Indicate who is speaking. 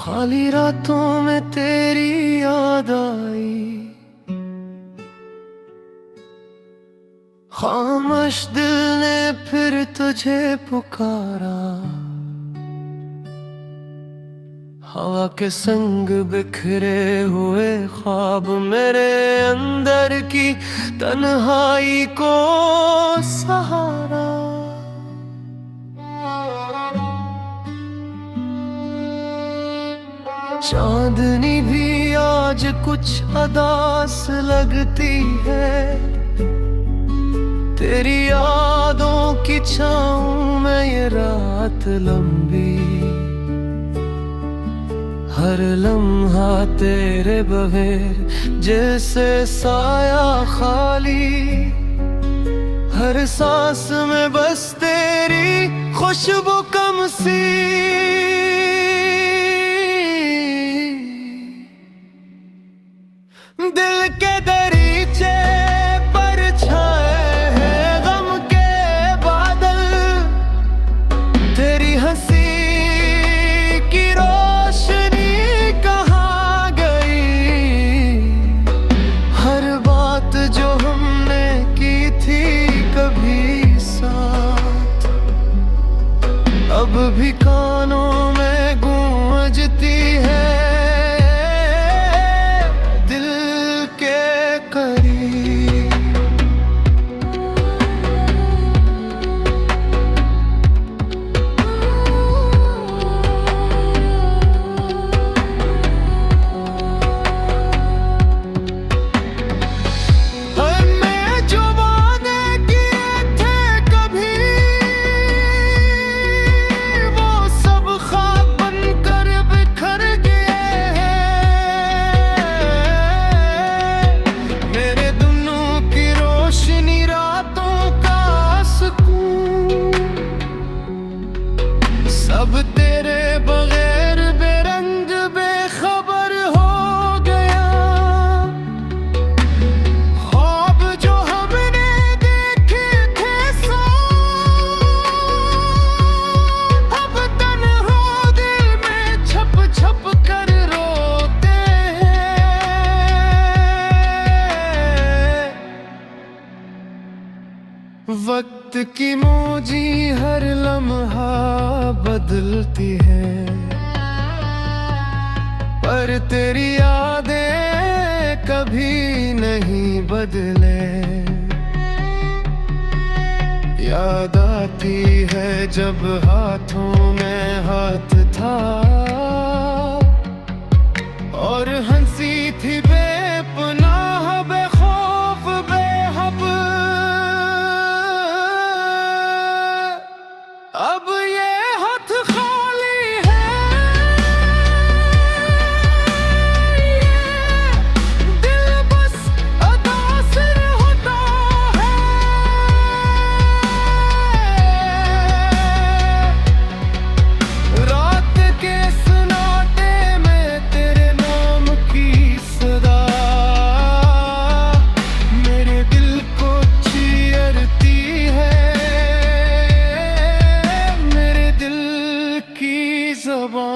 Speaker 1: खाली रातों में तेरी याद आई, खामोश दिल ने फिर तुझे पुकारा। हवा के संग बिखरे हुए ख्वाब मेरे अंदर की तन्हाई को सहारा। चांदनी भी आज कुछ अदास लगती है, तेरी यादों की छाँव में ये रात लंबी। हर लम्हा तेरे बगैर जैसे साया खाली, हर सांस में बस तेरी खुशबू कम सी। दिल के दरीचे पर छाए हैं गम के बादल, तेरी हंसी की रोशनी कहाँ गई। हर बात जो हमने की थी कभी साथ, अब भी कानों में गूंजती है अब तेरे बगैर बेरंग बेखबर हो गया। ख्वाब जो हमने देखे थे सो, अब तन्हा दिल में छप छप कर रोते हैं। वक्त की मौजी हर लम्हा बदलती है, पर तेरी यादें कभी नहीं बदले। याद आती है जब हाथों में हाथ था और हंसी थी बेपनाह बेखौफ बेहब। अब ये हाथ खाली है, दिल बस अदासिर होता है। रात के सन्नाटे में तेरे नाम की सदा मेरे दिल को चीरती है, की ज़बान।